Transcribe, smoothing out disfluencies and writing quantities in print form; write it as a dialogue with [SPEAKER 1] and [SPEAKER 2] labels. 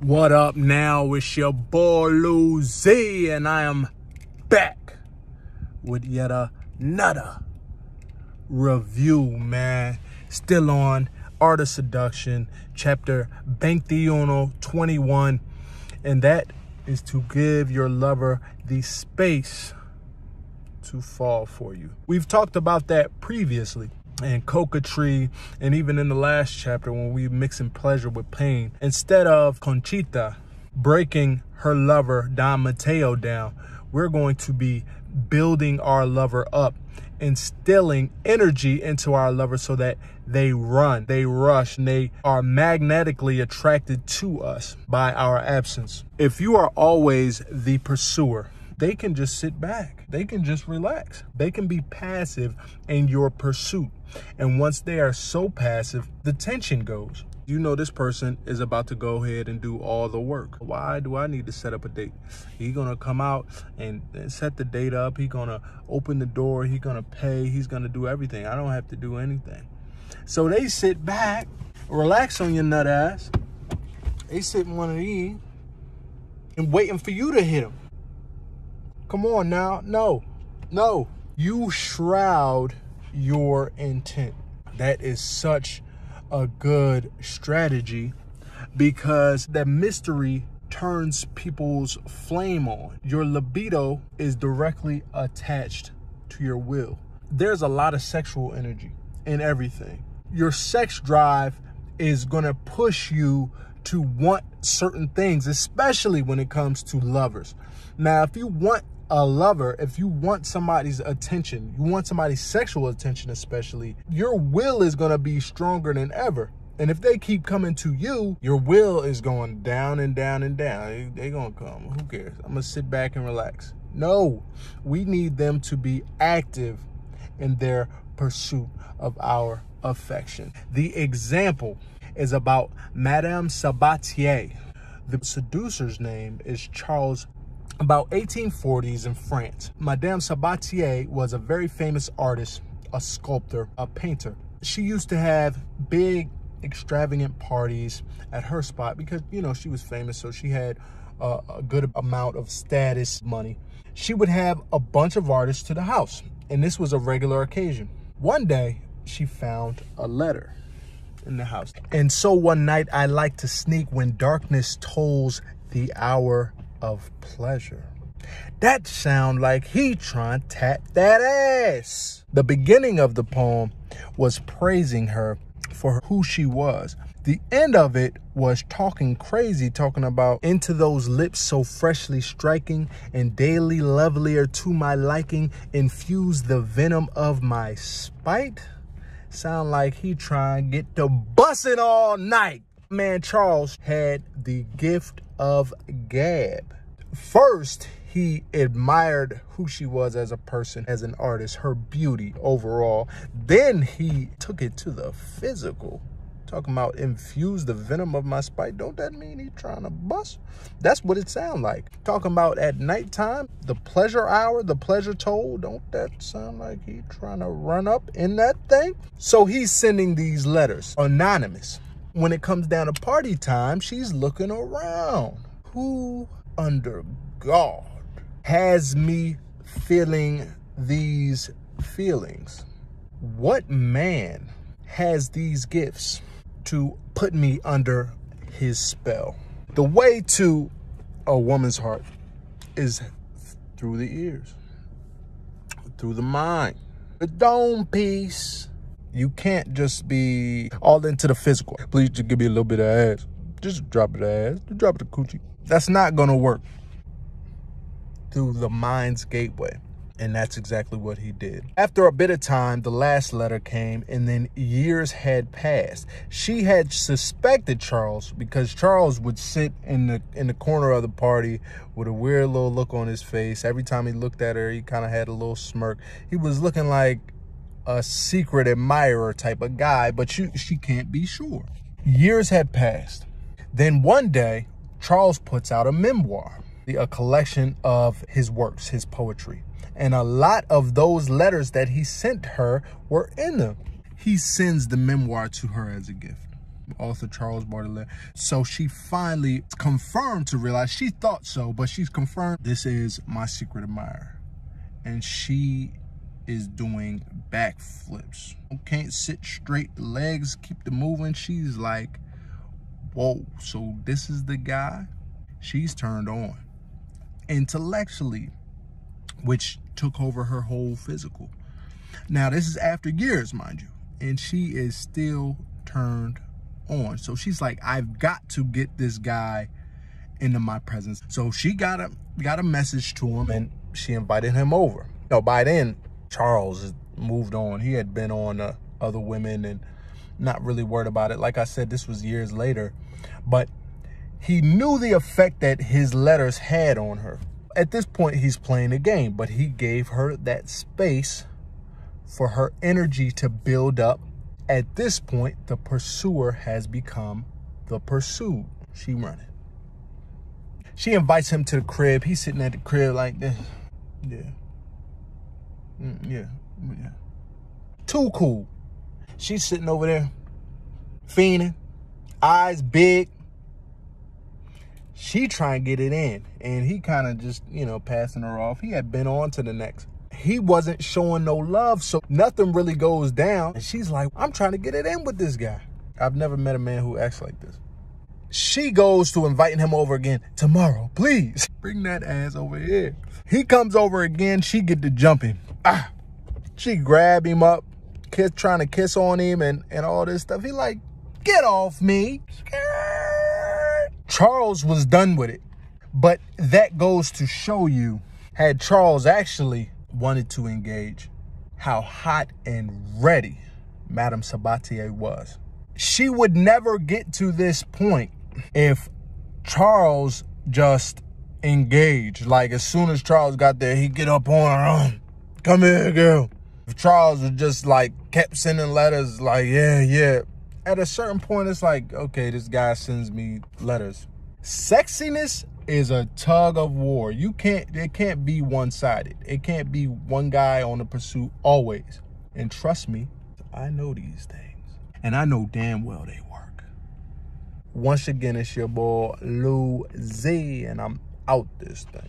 [SPEAKER 1] What up now? It's your boy Lou Z, and I am back with yet another review, man. Still on Art of Seduction, chapter 21, and that is to give your lover the space to fall for you. We've talked about that previously. And coquetry, and even in the last chapter when we mixing pleasure with pain. Instead of Conchita breaking her lover Don Mateo down, we're going to be building our lover up, instilling energy into our lover so that they run, they rush, and they are magnetically attracted to us by our absence. If you are always the pursuer, they can just sit back. They can just relax. They can be passive in your pursuit. And once they are so passive, the tension goes. You know this person is about to go ahead and do all the work. Why do I need to set up a date? He's gonna come out and set the date up. He's gonna open the door. He's gonna pay. He's gonna do everything. I don't have to do anything. So they sit back, relax on your nut ass. They sit in one of these and waiting for you to hit them. Come on now. No. You shroud your intent. That is such a good strategy because that mystery turns people's flame on. Your libido is directly attached to your will. There's a lot of sexual energy in everything. Your sex drive is going to push you to want certain things, especially when it comes to lovers. Now, if you want a lover, if you want somebody's attention, you want somebody's sexual attention especially, your will is going to be stronger than ever. And if they keep coming to you, your will is going down and down and down. They're going to come. Who cares? I'm going to sit back and relax. No, we need them to be active in their pursuit of our affection. The example is about Madame Sabatier. The seducer's name is Charles. About 1840s in France, Madame Sabatier was a very famous artist, a sculptor, a painter. She used to have big, extravagant parties at her spot because, you know, she was famous, so she had a good amount of status money. She would have a bunch of artists to the house, and this was a regular occasion. One day, she found a letter in the house. And so one night, I like to sneak when darkness tolls the hour of pleasure. That sound like he trying to tap that ass. The beginning of the poem was praising her for who she was. The end of it was talking crazy, talking about into those lips so freshly striking and daily lovelier to my liking, infuse the venom of my spite. Sound like he trying to get to bussin' all night. Man, Charles had the gift of gab. First, he admired who she was as a person, as an artist, her beauty overall. Then he took it to the physical. Talking about infuse the venom of my spite. Don't that mean he trying to bust? That's what it sound like. Talking about at nighttime, the pleasure hour, the pleasure toll. Don't that sound like he trying to run up in that thing? So he's sending these letters anonymous. When it comes down to party time, she's looking around. Who under God has me feeling these feelings? What man has these gifts to put me under his spell? The way to a woman's heart is through the ears, through the mind, the dome piece. You can't just be all into the physical. Please just give me a little bit of ass. Just drop it ass. Drop it the coochie. That's not going to work through the mind's gateway. And that's exactly what he did. After a bit of time, the last letter came, and then years had passed. She had suspected Charles because Charles would sit in the corner of the party with a weird little look on his face. Every time he looked at her, he kind of had a little smirk. He was looking like a secret admirer type of guy, but she can't be sure. Years had passed. Then one day, Charles puts out a memoir, a collection of his works, his poetry. And a lot of those letters that he sent her were in them. He sends the memoir to her as a gift. author Charles Baudelaire. So she finally confirmed to realize, she thought so, but she's confirmed, this is my secret admirer. And she is doing backflips. Can't sit straight, the legs keep them moving. She's like, whoa, so this is the guy? She's turned on. Intellectually, which took over her whole physical. Now, this is after years, mind you, and she is still turned on. So she's like, I've got to get this guy into my presence. So she got a message to him, and she invited him over. No, by then, Charles has moved on. He had been on other women and not really worried about it. Like I said, this was years later, but he knew the effect that his letters had on her. At this point, he's playing a game, but he gave her that space for her energy to build up. At this point, the pursuer has become the pursued. She running. She invites him to the crib. He's sitting at the crib like this. Yeah. Yeah. Too cool. She's sitting over there, fiending, eyes big. She trying to get it in, and he kind of just, you know, passing her off. He had been on to the next. He wasn't showing no love, so nothing really goes down. And she's like, I'm trying to get it in with this guy. I've never met a man who acts like this. She goes to inviting him over again. Tomorrow, please. Bring that ass over here. He comes over again. She get to jumping. She grab him up, trying to kiss on him and all this stuff. He like, get off me. Charles was done with it. But that goes to show you, had Charles actually wanted to engage, how hot and ready Madame Sabatier was. She would never get to this point if Charles just engaged. Like, as soon as Charles got there, he'd get up on her. Come here, girl. If Charles was just like, kept sending letters like, yeah. At a certain point, it's like, okay, this guy sends me letters. Sexiness is a tug of war. It can't be one-sided. It can't be one guy on the pursuit always. And trust me, I know these things. And I know damn well they work. Once again, it's your boy, Lou Z, and I'm out this thing.